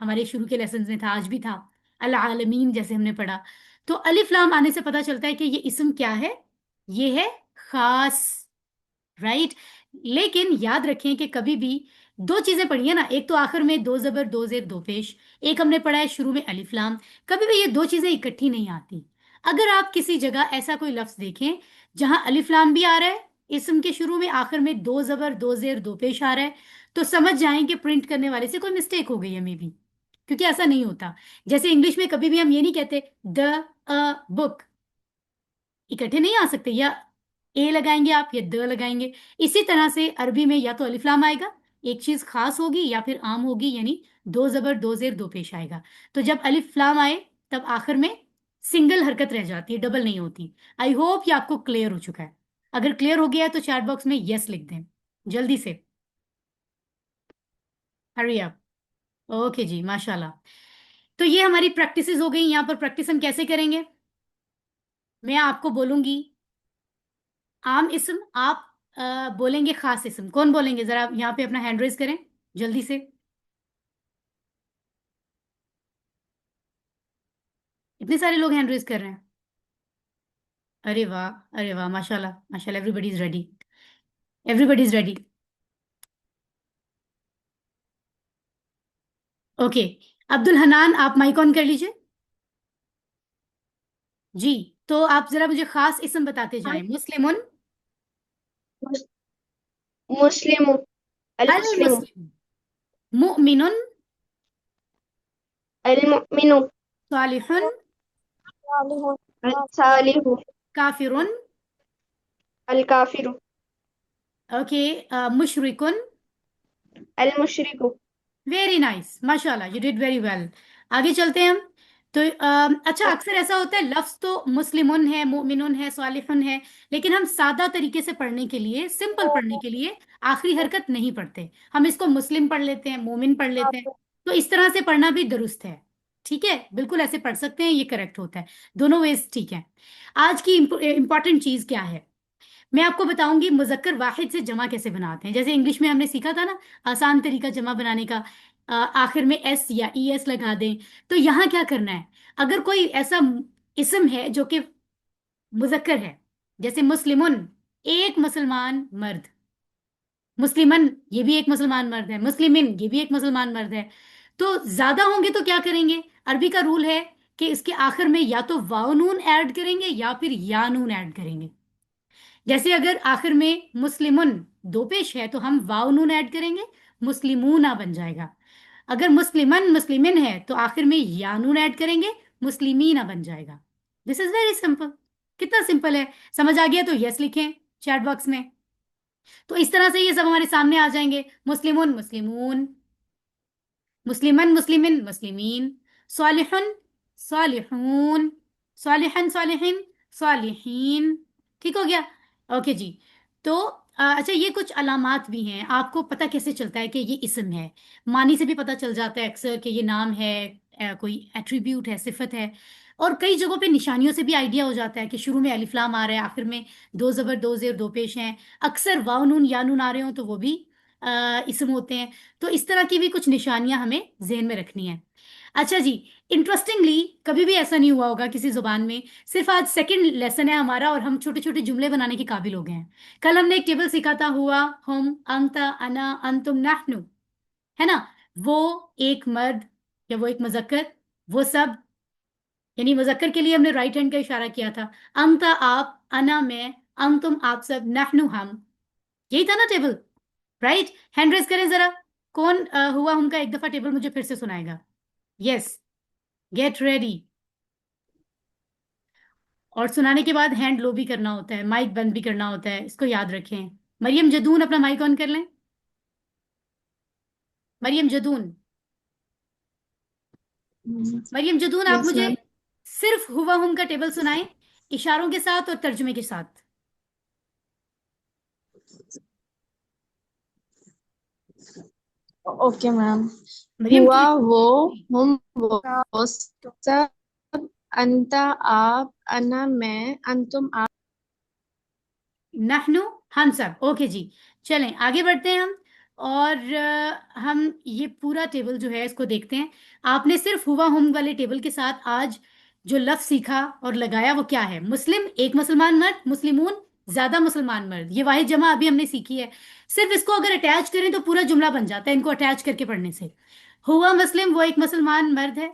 ہمارے شروع کے لیسنز میں تھا، آج بھی تھا، العالمین جیسے ہم نے پڑھا. تو الف لام آنے سے پتہ چلتا ہے کہ یہ اسم کیا ہے، یہ ہے خاص، رائٹ. لیکن یاد رکھیں کہ کبھی بھی دو چیزیں پڑھی ہیں نا، ایک تو آخر میں دو زبر دو زیر دو پیش، ایک ہم نے پڑھا ہے شروع میں الف لام. کبھی بھی یہ دو چیزیں اکٹھی نہیں آتی. اگر آپ کسی جگہ ایسا کوئی لفظ دیکھیں جہاں الف لام بھی آ رہا ہے اسم کے شروع میں، آخر میں دو زبر دو زیر دو پیش آ رہا ہے، تو سمجھ جائیں کہ پرنٹ کرنے والے سے کوئی مسٹیک ہو گئی ہے مے بی، کیونکہ ایسا نہیں ہوتا. جیسے انگلش میں کبھی بھی ہم یہ نہیں کہتے دا بک، اکٹھے نہیں آ سکتے، یا اے لگائیں گے آپ یا د لگائیں گے. اسی طرح سے عربی میں یا تو الف لام آئے گا، ایک چیز خاص ہوگی، یا پھر عام ہوگی، یعنی دو زبر دو زیر دو پیش آئے گا. تو جب الف لام آئے تب آخر میں سنگل حرکت رہ جاتی ہے، ڈبل نہیں ہوتی. آئی ہوپ یہ آپ کو کلیئر ہو چکا ہے. اگر کلیئر ہو گیا ہے تو چیٹ باکس میں یس لکھ دیں جلدی سے. ہری اپ. اوکے جی، ماشاء اللہ. تو یہ ہماری پریکٹسز ہو گئی. یہاں پر پریکٹس ہم کیسے کریں گے، میں آپ کو بولوں گی عام اسم، آپ بولیں گے خاص اسم. کون بولیں گے، ذرا یہاں پہ اپنا ہینڈ ریز کریں جلدی سے. اتنے سارے لوگ ہینڈ ریز کر رہے ہیں. ارے واہ، ارے واہ، ماشاء اللہ ماشاء اللہ. Everybody is ready, everybody is ready. Okay, Abdul Hannan آپ مائک آن کر لیجئے. جی، تو آپ ذرا مجھے خاص اسم بتاتے جائیں. مسلمن، مسلم، المسلم، المسلم، مؤمن، المؤمن، صالح، الصالح، کافر. الکافر، اوکے، مشرک. المشرک. ویری نائس، ماشاء اللہ، یو ڈیڈ ویری ویل. آگے چلتے ہیں ہم. تو اچھا، اکثر ایسا ہوتا ہے لفظ تو مسلمن ہے، مومنن ہے، صالحن ہے، لیکن ہم سادہ طریقے سے پڑھنے کے لیے، سمپل پڑھنے کے لیے آخری حرکت نہیں پڑھتے. ہم اس کو مسلم پڑھ لیتے ہیں، مومن پڑھ لیتے ہیں. تو اس طرح سے پڑھنا بھی درست ہے، ٹھیک ہے، بالکل ایسے پڑھ سکتے ہیں، یہ کریکٹ ہوتا ہے. دونوں ویز ٹھیک ہے. آج کی امپورٹنٹ چیز کیا ہے، میں آپ کو بتاؤں گی مذکر واحد سے جمع کیسے بناتے ہیں. جیسے انگلش میں ہم نے سیکھا تھا نا آسان طریقہ جمع بنانے کا، آخر میں ایس یا ای ایس لگا دیں. تو یہاں کیا کرنا ہے، اگر کوئی ایسا اسم ہے جو کہ مذکر ہے، جیسے مسلمن، ایک مسلمان مرد، مسلمن یہ بھی ایک مسلمان مرد ہے، مسلمن یہ بھی ایک مسلمان مرد ہے، تو زیادہ ہوں گے تو کیا کریں گے. عربی کا رول ہے کہ اس کے آخر میں یا تو واو نون ایڈ کریں گے یا پھر یا نون ایڈ کریں گے. جیسے اگر آخر میں مسلمن دو پیش ہے تو ہم واو نون ایڈ کریں گے، مسلمون بن جائے گا. اگر مسلمن مسلمن ہے تو آخر میں یا نون ایڈ کریں گے، مسلمین بن جائے گا. دس از ویری سمپل. کتنا سمپل ہے، سمجھ آ گیا تو یس لکھیں چیٹ باکس میں. تو اس طرح سے یہ سب ہمارے سامنے آ جائیں گے. مسلمون مسلمون، مسلمن مسلمن مسلمین، صالحن صالحون، صالحن صالحین صالحین. ٹھیک ہو گیا. اوکے جی. تو اچھا، یہ کچھ علامات بھی ہیں. آپ کو پتہ کیسے چلتا ہے کہ یہ اسم ہے، معنی سے بھی پتہ چل جاتا ہے اکثر کہ یہ نام ہے، کوئی ایٹریبیوٹ ہے، صفت ہے. اور کئی جگہوں پہ نشانیوں سے بھی آئیڈیا ہو جاتا ہے کہ شروع میں الف لام آ رہا ہے، آخر میں دو زبر دو زیر دو پیش ہیں. اکثر واو نون یا نون آ رہے ہوں تو وہ بھی اسم ہوتے ہیں. تو اس طرح کی بھی کچھ نشانیاں ہمیں ذہن میں رکھنی ہیں. اچھا جی، انٹرسٹنگلی کبھی بھی ایسا نہیں ہوا ہوگا کسی زبان میں، صرف آج سیکنڈ لیسن ہے ہمارا اور ہم چھوٹے چھوٹے جملے بنانے کے قابل ہو گئے ہیں. کل ہم نے ایک ٹیبل سیکھا تھا، ہوا، ہم، انت، انا، انتم، نحنو، ہے نا. وہ ایک مرد یا وہ ایک مذکر، وہ سب، یعنی مذکر کے لیے ہم نے رائٹ ہینڈ کا اشارہ کیا تھا. انت آپ، انا میں، انتم آپ سب، نحنو ہم. یہی تھا نا ٹیبل، رائٹ. ہینڈ ریز کریں ذرا، کون ہوا ہم کا ایک دفعہ ٹیبل مجھے پھر سے سنائے گا. یس، گیٹ ریڈی. اور سنانے کے بعد ہینڈ لو بھی کرنا ہوتا ہے، مائک بند بھی کرنا ہوتا ہے، اس کو یاد رکھیں. مریم جدون اپنا مائک آن کر لیں. مریم جدون، مریم جدون آپ یس مجھے میم. صرف ہوا ہم کا ٹیبل سنائیں، اشاروں کے ساتھ اور ترجمے کے ساتھ. Okay ma'am. مریم ہوا وہ، ہم وہ سب، انت آپ، انا میں، انتم آپ. نحنو ہم سب. اوکے جی، چلیں آگے بڑھتے ہیں ہم. اور ہم یہ پورا ٹیبل جو ہے اس کو دیکھتے ہیں. آپ نے صرف ہوا ہم والے ٹیبل کے ساتھ آج جو لفظ سیکھا اور لگایا وہ کیا ہے؟ مسلم ایک مسلمان مرد، مسلمون زیادہ مسلمان مرد. یہ واحد جمع ابھی ہم نے سیکھی ہے. صرف اس کو اگر اٹیچ کریں تو پورا جملہ بن جاتا ہے ان کو اٹیچ کر کے پڑھنے سے. ہوا مسلم وہ ایک مسلمان مرد ہے،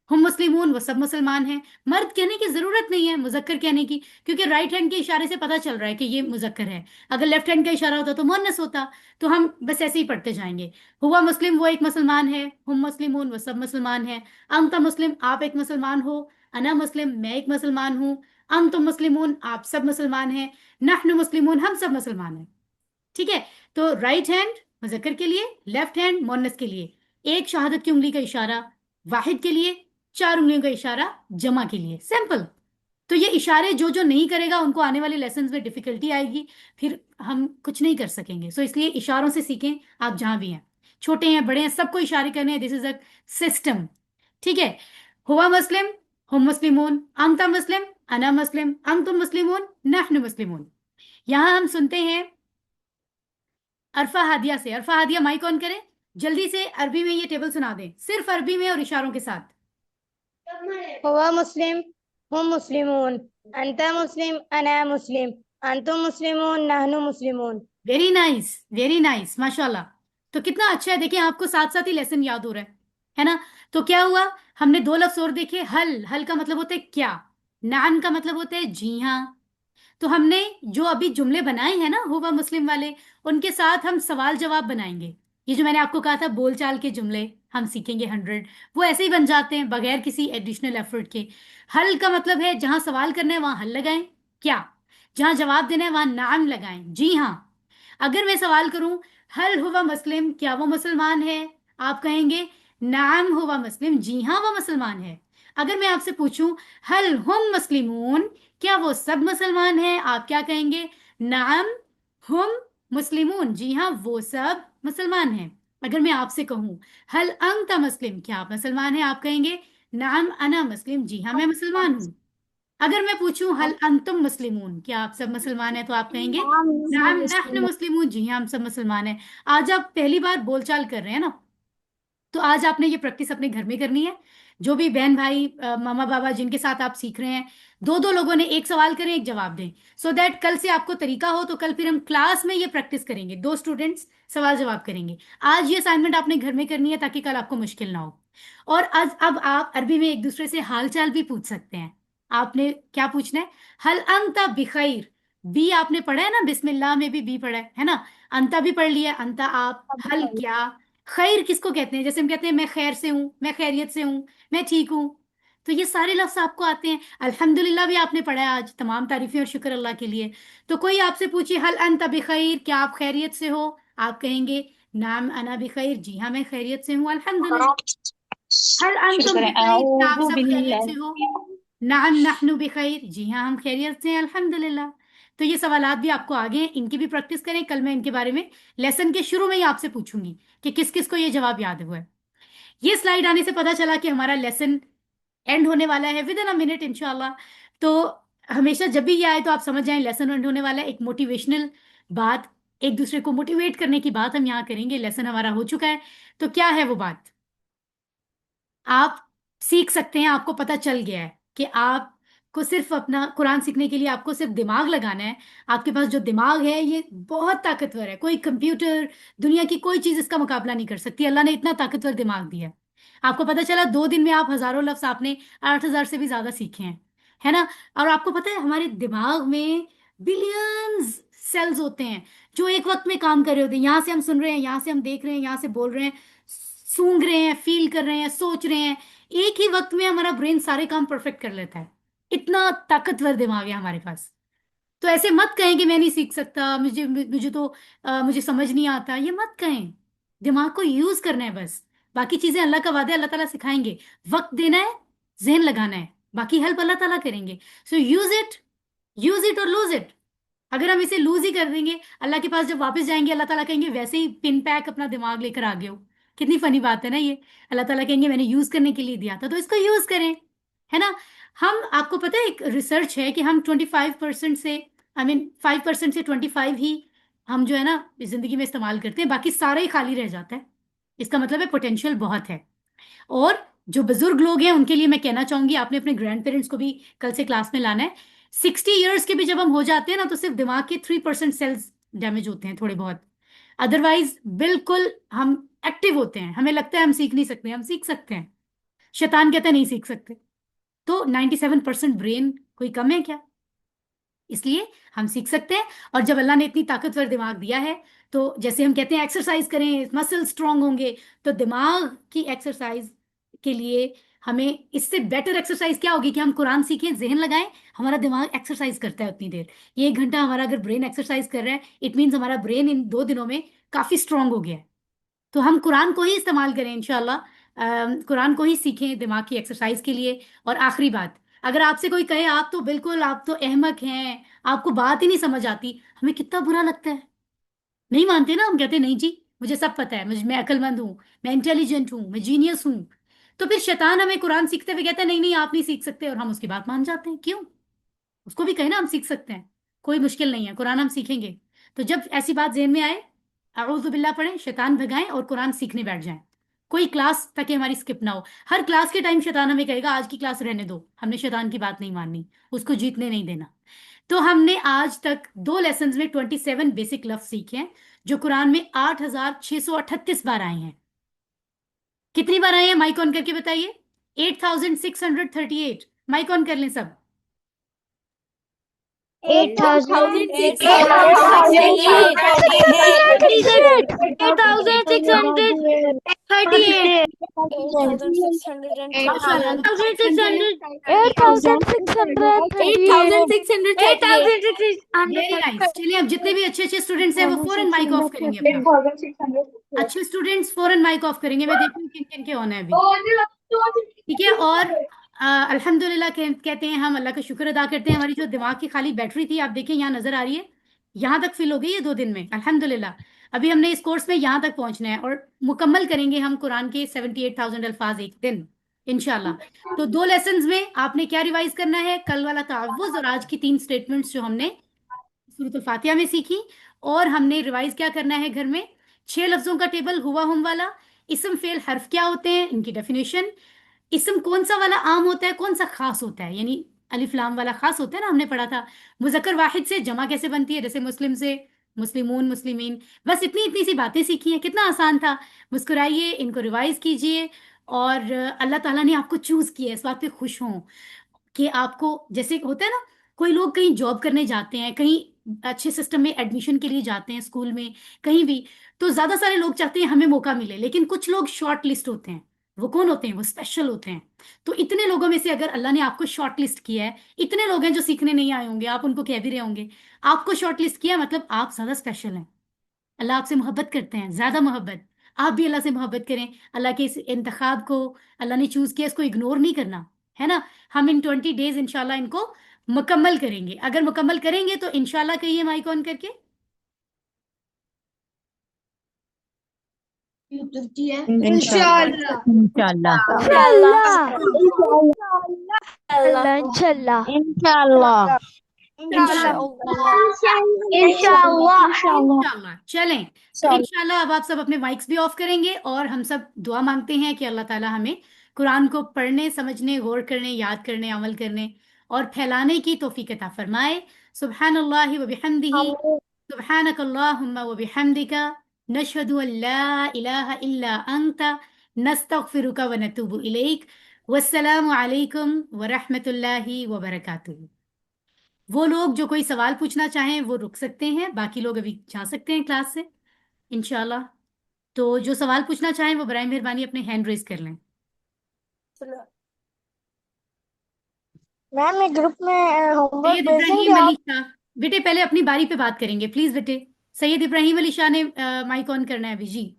ہم مسلمون وہ سب مسلمان ہیں. مرد کہنے کی ضرورت نہیں ہے مذکر کہنے کی، کیونکہ رائٹ ہینڈ کے اشارے سے پتہ چل رہا ہے کہ یہ مذکر ہے. اگر لیفٹ ہینڈ کا اشارہ ہوتا تو مؤنث ہوتا. تو ہم بس ایسے ہی پڑھتے جائیں گے. ہوا مسلم وہ ایک مسلمان ہے، ہم مسلمون وہ سب مسلمان ہیں. انت مسلم آپ ایک مسلمان ہو، انا مسلم میں ایک مسلمان ہوں، انتم مسلمون آپ سب مسلمان ہیں، نحن مسلمون ہم سب مسلمان ہیں. ٹھیک ہے؟ تو رائٹ ہینڈ مذکر کے لیے، لیفٹ ہینڈ مؤنث کے لیے، ایک شہادت کی انگلی کا اشارہ واحد کے لیے، 4 انگلیوں کا اشارہ جمع کے لیے. سمپل. تو یہ اشارے جو نہیں کرے گا ان کو آنے والے لیسنز میں ڈیفیکلٹی آئے گی، پھر ہم کچھ نہیں کر سکیں گے. سو اس لیے اشاروں سے سیکھیں. آپ جہاں بھی ہیں، چھوٹے ہیں بڑے ہیں، سب کو اشارے کرنے ہیں. دس از اے سسٹم. ٹھیک ہے؟ ہوا مسلم ہم مسلمون، انت مسلم انا مسلم، انتم مسلمون نحن مسلمون. یہاں ہم سنتے ہیں عرفہ ہادیہ سے. عرفہ ہادیہ مائک آن کریں جلدی سے، عربی میں یہ ٹیبل سنا دیں، صرف عربی میں اور اشاروں کے ساتھ. ہوا مسلم ہم مسلمون، انت مسلم انا مسلم، انتم مسلمون نحن مسلمون. ویری نائس، ویری نائس، ماشاء اللہ. تو کتنا اچھا ہے. دیکھیں آپ کو ساتھ ساتھ ہی لیسن یاد ہو رہا ہے نا؟ تو کیا ہوا؟ ہم نے 2 لفظ اور دیکھے. حل کا مطلب ہوتا ہے کیا، نعم کا مطلب ہوتا ہے جی ہاں. تو ہم نے جو ابھی جملے بنائے ہیں نا ہوا مسلم والے، ان کے ساتھ ہم سوال جواب بنائیں گے. یہ جو میں نے آپ کو کہا تھا بول چال کے جملے ہم سیکھیں گے 100، وہ ایسے ہی بن جاتے ہیں بغیر کسی ایڈیشنل ایفرٹ کے. حل کا مطلب ہے جہاں سوال کرنا ہے وہاں حل لگائیں، کیا. جہاں جواب دینا ہے وہاں نعم لگائیں، جی ہاں. اگر میں سوال کروں حل ہوا مسلم کیا وہ مسلمان ہے، آپ کہیں گے نعم ہوا مسلم، جی ہاں وہ مسلمان ہے. اگر میں آپ سے پوچھوں حل ہم مسلمون کیا وہ سب مسلمان ہیں، آپ کیا کہیں گے؟ نعم ہم مسلمون، جی ہاں وہ سب مسلمان ہیں. اگر میں آپ سے کہوں حل انت مسلم کیا آپ مسلمان ہیں، آپ کہیں گے نعم انا مسلم، جی ہاں میں مسلمان ہوں. اگر میں پوچھوں حل انتم مسلمون کیا آپ سب مسلمان ہیں، تو آپ کہیں گے نعم نحن مسلمون، جی ہاں ہم سب مسلمان ہیں. آج آپ پہلی بار بول چال کر رہے ہیں نا، تو آج آپ نے یہ پریکٹس اپنے گھر میں کرنی ہے. جو بھی بہن بھائی ماما بابا جن کے ساتھ آپ سیکھ رہے ہیں، 2 لوگوں نے ایک سوال کریں ایک جواب دیں، سو دیٹ کل سے آپ کو طریقہ ہو. تو کل پھر ہم کلاس میں یہ پریکٹس کریں گے، 2 اسٹوڈنٹس سوال جواب کریں گے. آج یہ اسائنمنٹ آپ نے گھر میں کرنی ہے تاکہ کل آپ کو مشکل نہ ہو. اور اب آپ عربی میں ایک دوسرے سے حال چال بھی پوچھ سکتے ہیں. آپ نے کیا پوچھنا ہے؟ حل انت بخیر. بی آپ نے پڑھا ہے نا، بسم اللہ میں بھی پڑھا ہے نا. انتا بھی پڑھ لیا، انتا آپ. حل کیا. خیر کس کو کہتے ہیں؟ جیسے ہم کہتے ہیں میں خیر سے ہوں، میں خیریت سے ہوں، میں ٹھیک ہوں. تو یہ سارے لفظ آپ کو آتے ہیں. الحمدللہ بھی آپ نے پڑھا ہے آج، تمام تعریفیں اور شکر اللہ کے لیے. تو کوئی آپ سے پوچھے حل انت بخیر کیا آپ خیریت سے ہو، آپ کہیں گے نعم انا بخیر، جی ہاں میں خیریت سے ہوں الحمدللہ. حل انتم بخیر کیا آپ سب خیریت سے ہو، نعم نحن بخیر، جی ہاں ہم خیریت سے ہیں الحمدللہ. تو یہ سوالات بھی آپ کو آگے ہیں، ان کی بھی پریکٹس کریں. کل میں ان کے بارے میں لیسن کے شروع میں ہی آپ سے پوچھوں گی کہ کس کس کو یہ جواب یاد ہوا ہے. یہ سلائیڈ آنے سے پتا چلا کہ ہمارا لیسن اینڈ ہونے والا ہے ود ان اے منٹ انشاءاللہ. تو ہمیشہ جب بھی یہ آئے تو آپ سمجھ جائیں لیسن اینڈ ہونے والا ہے. ایک موٹیویشنل بات، ایک دوسرے کو موٹیویٹ کرنے کی بات ہم یہاں کریں گے. لیسن ہمارا ہو چکا ہے، تو کیا ہے وہ بات؟ آپ سیکھ سکتے ہیں، آپ کو پتہ چل گیا ہے کہ آپ کو صرف اپنا قرآن سیکھنے کے لیے آپ کو صرف دماغ لگانا ہے. آپ کے پاس جو دماغ ہے یہ بہت طاقتور ہے، کوئی کمپیوٹر دنیا کی کوئی چیز اس کا مقابلہ نہیں کر سکتی. اللہ نے اتنا طاقتور دماغ دیا ہے. آپ کو پتہ چلا 2 دن میں آپ ہزاروں لفظ، آپ نے 8000 سے بھی زیادہ سیکھے ہیں، ہے نا. اور آپ کو پتہ ہے ہمارے دماغ میں بلینز سیلز ہوتے ہیں جو ایک وقت میں کام کر رہے ہوتے ہیں. یہاں سے ہم سن رہے ہیں، یہاں سے ہم دیکھ رہے ہیں، یہاں سے بول رہے ہیں، سونگ رہے ہیں، فیل کر رہے ہیں، سوچ رہے ہیں. ایک ہی وقت میں ہمارا برین سارے کام پرفیکٹ کر لیتا ہے. اتنا طاقتور دماغ ہے ہمارے پاس. تو ایسے مت کہیں کہ میں نہیں سیکھ سکتا، مجھے تو مجھے سمجھ نہیں آتا. یہ مت کہیں. دماغ کو یوز کرنا ہے بس. باقی چیزیں اللہ کا وعدہ ہے، اللہ تعالیٰ سکھائیں گے. وقت دینا ہے، ذہن لگانا ہے، باقی ہیلپ اللہ تعالیٰ کریں گے. سو یوز اٹ اور لوز اٹ. اگر ہم اسے لوز ہی کر دیں گے، اللہ کے پاس جب واپس جائیں گے اللہ تعالیٰ کہیں گے ویسے ہی پن پیک اپنا دماغ لے کر آگے ہو. کتنی فنی بات ہے نا یہ. اللہ تعالیٰ کہیں گے میں نے یوز کرنے کے لیے دیا تھا تو اس کو یوز کریں، ہے نا. ہم آپ کو پتہ ہے ایک ریسرچ ہے کہ ہم 25% سے 5% سے 25 ہی ہم جو ہے نا زندگی میں استعمال کرتے ہیں، باقی سارا ہی خالی رہ جاتا ہے. اس کا مطلب ہے پوٹینشیل بہت ہے. اور جو بزرگ لوگ ہیں ان کے لیے میں کہنا چاہوں گی، آپ نے اپنے گرینڈ پیرنٹس کو بھی کل سے کلاس میں لانا ہے. 60 ایئرس کے بھی جب ہم ہو جاتے ہیں نا تو صرف دماغ کے 3% سیلز ڈیمیج ہوتے ہیں تھوڑے بہت. ادروائز بالکل ہم ایکٹیو ہوتے ہیں. ہمیں لگتا ہے ہم سیکھ نہیں سکتے، ہم سیکھ سکتے ہیں. شیطان کہتا ہے نہیں سیکھ سکتے. تو 97% برین کوئی کم ہے کیا؟ اس لیے ہم سیکھ سکتے ہیں. اور جب اللہ نے اتنی طاقتور دماغ دیا ہے تو جیسے ہم کہتے ہیں ایکسرسائز کریں مسل اسٹرانگ ہوں گے، تو دماغ کی ایکسرسائز کے لیے ہمیں اس سے بیٹر ایکسرسائز کیا ہوگی کہ ہم قرآن سیکھیں، ذہن لگائیں. ہمارا دماغ ایکسرسائز کرتا ہے اتنی دیر. یہ 1 گھنٹہ ہمارا اگر برین ایکسرسائز کر رہا ہے، اٹ مینس ہمارا برین ان 2 دنوں میں کافی اسٹرانگ ہو گیا ہے. تو ہم قرآن کو ہی استعمال کریں انشاءاللہ. قرآن کو ہی سیکھیں دماغ کی ایکسرسائز کے لیے. اور آخری بات، اگر آپ سے کوئی کہے آپ تو بالکل آپ تو احمق ہیں، آپ کو بات ہی نہیں سمجھ آتی، ہمیں کتنا برا لگتا ہے. نہیں مانتے نا، ہم کہتے ہیں نہیں جی مجھے سب پتہ ہے، میں عقل مند ہوں، میں انٹیلیجنٹ ہوں، میں جینیس ہوں. تو پھر شیطان ہمیں قرآن سیکھتے ہوئے کہتا ہے نہیں نہیں آپ نہیں سیکھ سکتے، اور ہم اس کی بات مان جاتے ہیں. کیوں؟ اس کو بھی کہیں نا ہم سیکھ سکتے ہیں، کوئی مشکل نہیں ہے، قرآن ہم سیکھیں گے. تو جب ایسی بات ذہن میں آئے اعوذ باللہ پڑھیں، شیطان بھگائیں اور قرآن سیکھنے بیٹھ جائیں. کوئی کلاس تک ہماری سکپ نہ ہو. ہر کلاس کے ٹائم شیطان ہمیں کہے گا آج کی کلاس رہنے دو، ہم نے شیطان کی بات نہیں ماننی، اس کو جیتنے نہیں دینا. تو ہم نے آج تک 2 لیسنز میں 27 بیسک لفظ سیکھے ہیں جو قرآن میں 8638 بار آئے ہیں. کتنی بار آئے ہیں مائک آن کر کے بتائیے؟ 8638. مائک آن کر لیں سب. 8638 ویری نائس. چلیے اب جتنے بھی اچھے اچھے اسٹوڈنٹس ہیں وہ فوراً مائک آف کریں گے اپنا. اچھے اسٹوڈنٹس فوراً مائک آف کریں گے. میں دیکھوں کن کن کے آن ہے ابھی. ٹھیک ہے. اور الحمدللہ کہتے ہیں ہم اللہ کا شکر ادا کرتے ہیں. ہماری جو دماغ کی خالی بیٹری تھی آپ دیکھیں یہاں نظر آ رہی ہے، یہاں تک فل ہو گئی ہے 2 دن میں الحمدللہ. ابھی ہم نے اس کورس میں یہاں تک پہنچنا ہے اور مکمل کریں گے ہم قرآن کے 78,000 الفاظ ایک دن انشاءاللہ. تو 2 لیسنز میں آپ نے کیا ریوائز کرنا ہے؟ کل والا تعوذ اور آج کی 3 اسٹیٹمنٹس جو ہم نے سورۃ الفاتحہ میں سیکھی. اور ہم نے ریوائز کیا کرنا ہے گھر میں؟ 6 لفظوں کا ٹیبل ہوا ہم والا. اسم فعل حرف کیا ہوتے ہیں، ان کی ڈیفینیشن. اسم کون سا والا عام ہوتا ہے، کون سا خاص ہوتا ہے، یعنی الف لام والا خاص ہوتا ہے نا، ہم نے پڑھا تھا. مذکر واحد سے جمع کیسے بنتی ہے، جیسے مسلم سے مسلمون مسلمین. بس اتنی سی باتیں سیکھی ہیں، کتنا آسان تھا. مسکرائیے، ان کو ریوائز کیجئے. اور اللہ تعالیٰ نے آپ کو چوز کیا ہے، اس بات پہ خوش ہوں کہ آپ کو جیسے ہوتا ہے نا، کوئی لوگ کہیں جاب کرنے جاتے ہیں، کہیں اچھے سسٹم میں ایڈمیشن کے لیے جاتے ہیں، اسکول میں کہیں بھی، تو زیادہ سارے لوگ چاہتے ہیں ہمیں موقع ملے، لیکن کچھ لوگ شارٹ لسٹ ہوتے ہیں. وہ کون ہوتے ہیں؟ وہ اسپیشل ہوتے ہیں. تو اتنے لوگوں میں سے اگر اللہ نے آپ کو شارٹ لسٹ کیا ہے، اتنے لوگ ہیں جو سیکھنے نہیں آئے ہوں گے، آپ ان کو کہہ بھی رہے ہوں گے، آپ کو شارٹ لسٹ کیا مطلب آپ زیادہ اسپیشل ہیں. اللہ آپ سے محبت کرتے ہیں، زیادہ محبت. آپ بھی اللہ سے محبت کریں. اللہ کے اس انتخاب کو اللہ نے چوز کیا، اس کو اگنور نہیں کرنا ہے نا. ہم ان 20 days انشاءاللہ ان کو مکمل کریں گے. اگر مکمل کریں گے تو انشاءاللہ کہیے مائک آن کر کے انشاءاللہ. انشاءاللہ. انشاءاللہ. انشاءاللہ. چلیں تو انشاءاللہ اب آپ سب اپنے مائکس بھی آف کریں گے اور ہم سب دعا مانگتے ہیں کہ اللہ تعالیٰ ہمیں قرآن کو پڑھنے، سمجھنے، غور کرنے، یاد کرنے، عمل کرنے اور پھیلانے کی توفیق عطا فرمائے. سبحان اللہ و بحمدہ، سبحانک اللہم و بحمدک، نشہد ان لا الہ الا انت، نستغفرک و نتوب الیک. والسلام علیکم ورحمۃ اللہ وبرکاتہ. وہ لوگ جو کوئی سوال پوچھنا چاہیں وہ رک سکتے ہیں، باقی لوگ ابھی جا سکتے ہیں کلاس سے انشاءاللہ. تو جو سوال پوچھنا چاہیں وہ برائے مہربانی اپنے ہینڈ ریز کر لیں. میم یہ گروپ میں ہوم ورک سید بھیجیں گے ابراہیم آپ؟ علی شاہ بیٹے پہلے اپنی باری پہ بات کریں گے پلیز بیٹے. سید ابراہیم علی شاہ نے مائک آن کرنا ہے ابھی. جی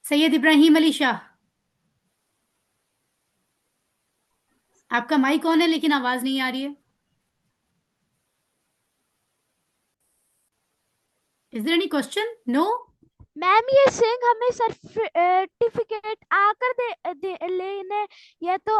سید ابراہیم علی شاہ، آپ کا مائک آن ہے لیکن آواز نہیں آ رہی ہے. Is there any question? No? میم یہ سنگھ ہمیں سرٹیفکیٹ آ کر لینے، یہ تو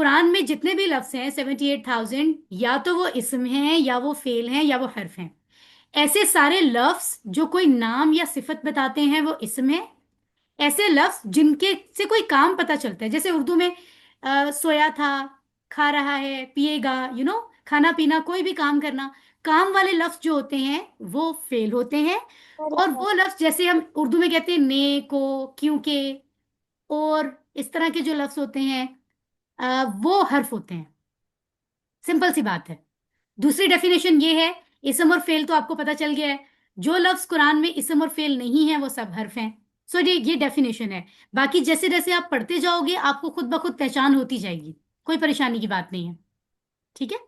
قرآن میں جتنے بھی لفظ ہیں 78,000 یا تو وہ اسم ہیں یا وہ فعل ہیں یا وہ حرف ہیں. ایسے سارے لفظ جو کوئی نام یا صفت بتاتے ہیں وہ اسم ہے. ایسے لفظ جن کے سے کوئی کام پتہ چلتا ہے، جیسے اردو میں سویا تھا، کھا رہا ہے، پیے گا، کھانا پینا، کوئی بھی کام کرنا، کام والے لفظ جو ہوتے ہیں وہ فعل ہوتے ہیں. اور وہ لفظ جیسے ہم اردو میں کہتے ہیں نے کو، کیونکہ، اور اس طرح کے جو لفظ ہوتے ہیں وہ حرف ہوتے ہیں. سمپل سی بات ہے. دوسری ڈیفینیشن یہ ہے، اسم اور فعل تو آپ کو پتہ چل گیا ہے. جو لفظ قرآن میں اسم اور فعل نہیں ہیں وہ سب حرف ہیں. سو یہ ڈیفینیشن ہے. باقی جیسے جیسے آپ پڑھتے جاؤ گے آپ کو خود بخود پہچان ہوتی جائے گی، کوئی پریشانی کی بات نہیں ہے. ٹھیک ہے،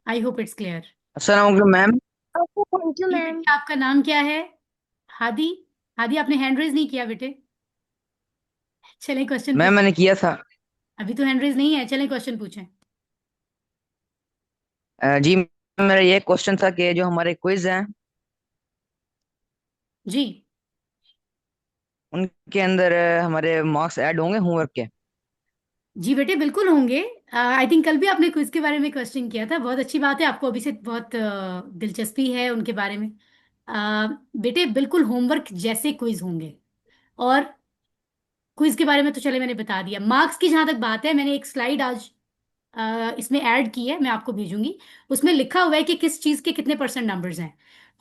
آئی ہوپ اٹس کلیئر. السلام علیکم میم. Thank you ma'am. آپ کا نام کیا ہے؟ ہادی. ہادی آپ نے ہینڈ ریز نہیں کیا بیٹے. چلیں کوشچن میم میں نے کیا تھا. ابھی تو ہینڈ ریز نہیں ہے. چلیں کوشچن پوچھیں. جی میرا یہ کوشچن تھا کہ جو ہمارے کوئز ہیں جی ان کے اندر ہمارے مارکس ایڈ ہوں گے ہوم ورک کے؟ جی بیٹے بالکل ہوں گے. آئی تھنک کل بھی آپ نے کوئز کے بارے میں کوشچن کیا تھا. بہت اچھی بات ہے، آپ کو ابھی سے بہت دلچسپی ہے ان کے بارے میں. بیٹے بالکل ہوم ورک جیسے کوئز ہوں گے. اور کوئز کے بارے میں تو چلے میں نے بتا دیا. مارکس کی جہاں تک بات ہے، میں نے ایک سلائیڈ آج اس میں ایڈ کی ہے، میں آپ کو بھیجوں گی. اس میں لکھا ہوا ہے کہ کس چیز کے کتنے پرسنٹ نمبرز ہیں.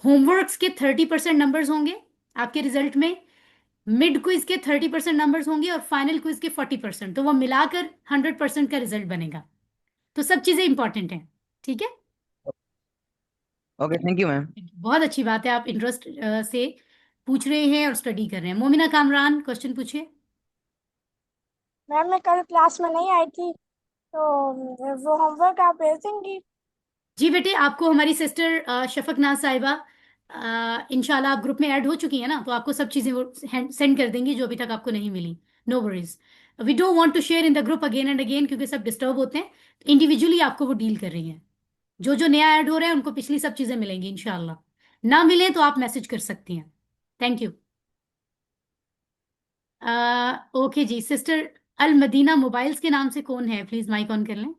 ہوم ورکس کے 30% نمبرز ہوں گے آپ کے رزلٹ میں، مڈ کوئز کے 30% نمبرز ہوں گے، اور فائنل کوئز کے 40%. تو وہ ملا کر 100% کا رزلٹ بنے گا. تو سب چیزیں امپورٹنٹ ہیں. ٹھیک ہے، اوکے تھینک یو میم. بہت اچھی بات ہے، آپ انٹرسٹ سے پوچھ رہے ہیں اور اسٹڈی کر رہے ہیں. مومنہ کامران کوشچن پوچھیے. میم میں کل کلاس میں نہیں آئی تھی تو وہ ہوم ورک آپ بھیج دیں گی؟ جی بیٹے، آپ کو ہماری سسٹر شفق ناز صاحبہ انشاءاللہ آپ گروپ میں ایڈ ہو چکی ہیں نا، تو آپ کو سب چیزیں وہ سینڈ کر دیں گی جو ابھی تک آپ کو نہیں ملی. No worries, we don't want to share in the group again and again کیونکہ سب ڈسٹرب ہوتے ہیں. انڈیویجولی آپ کو وہ ڈیل کر رہی ہیں. جو نیا ایڈ ہو رہا ہے ان کو پچھلی سب چیزیں ملیں گی انشاءاللہ. نہ ملیں تو آپ میسج کر سکتی ہیں. Thank you. اوکے جی، سسٹر المدینہ موبائلز کے نام سے کون ہے؟ پلیز مائک آن کر لیں.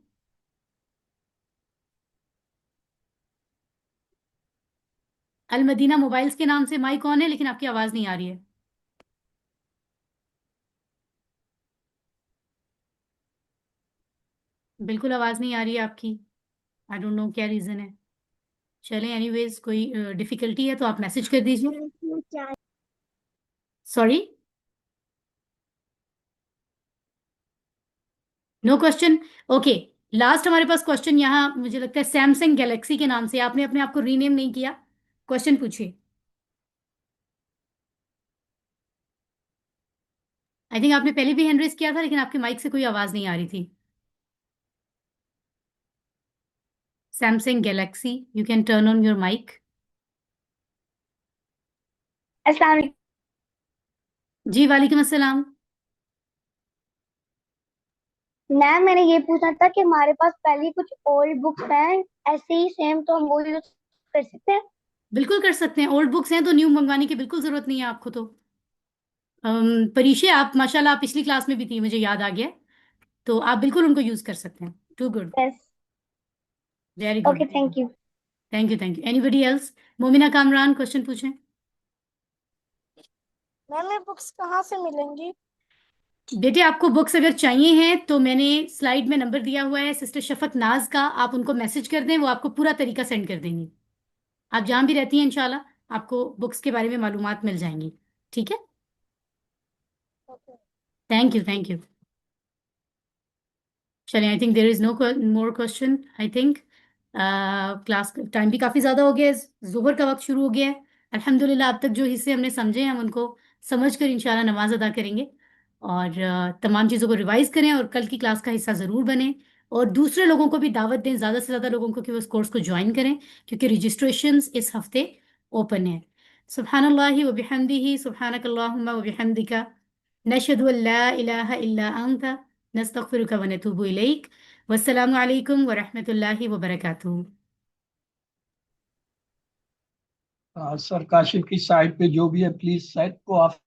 المدینہ موبائلز کے نام سے مائک آن ہے لیکن آپ کی آواز نہیں آ رہی ہے. بالکل آواز نہیں آ رہی ہے آپ کی. آئی ڈونٹ نو کیا ریزن ہے. چلیں اینی ویز کوئی ڈیفیکلٹی ہے تو آپ میسج کر دیجیے. سوری، نو کوشچن. اوکے، لاسٹ ہمارے پاس کوشچن یہاں مجھے لگتا ہے سیمسنگ گلیکسی کے نام سے. آپ نے اپنے آپ کو ری نیم نہیں کیا. کوشچن پوچھیے. آئی تھنک آپ نے پہلے بھی ہینڈ ریز کیا تھا لیکن آپ کے مائک سے کوئی آواز نہیں آ رہی تھی. Samsung Galaxy, you can turn on your mic. السلام علیکم. جی وعلیکم السلام. میم میں نے یہ پوچھنا تھا کہ ہمارے پاس پہلی کچھ اولڈ بکس ہیں ایسے ہی سیم، تو ہم وہ یوز کر سکتے ہیں؟ بالکل کر سکتے ہیں. اولڈ بکس ہیں تو نیو منگوانے کی بالکل ضرورت نہیں ہے آپ کو. تو پریشے آپ ماشاءاللہ آپ پچھلی کلاس میں بھی تھی، مجھے یاد آ گیا. تو آپ بالکل ان کو یوز کر سکتے ہیں. Too good, yes. Very good. Okay thank you. Thank you thank you. Anybody else? Momina Kamran question پوچھیں. میم یہ بکس کہاں سے ملیں گی؟ بیٹے آپ کو بکس اگر چاہیے ہیں تو میں نے سلائیڈ میں نمبر دیا ہوا ہے سسٹر شفق ناز کا. آپ ان کو میسج کر دیں، وہ آپ کو پورا طریقہ سینڈ کر دیں گی. آپ جہاں بھی رہتی ہیں انشاءاللہ آپ کو بکس کے بارے میں معلومات مل جائیں گی. ٹھیک ہے، تھینک یو تھینک یو. چلیں I think there is no more question. I think class time بھی کافی زیادہ ہو گیا ہے، ظہر کا وقت شروع ہو گیا ہے. الحمدللہ اب تک جو حصے ہم نے سمجھے ہم ان کو سمجھ کر انشاءاللہ نماز ادا کریں گے. اور تمام چیزوں کو ریوائز کریں اور کل کی کلاس کا حصہ ضرور بنیں. اور دوسرے لوگوں کو بھی دعوت دیں، زیادہ سے زیادہ لوگوں کو کہ وہ اس کورس کو جوائن کریں کیونکہ رجسٹریشنز اس ہفتے اوپن ہیں. سبحان اللہ و بحمدہ، سبحانک اللہم و بحمدک، نشہد ان لا الہ الا انت، نستغفرک و نتوب الیک. والسلام علیکم ورحمۃ اللہ وبرکاتہ. سر کاشف کی سائٹ پہ جو بھی ہے پلیز سائٹ کو آپ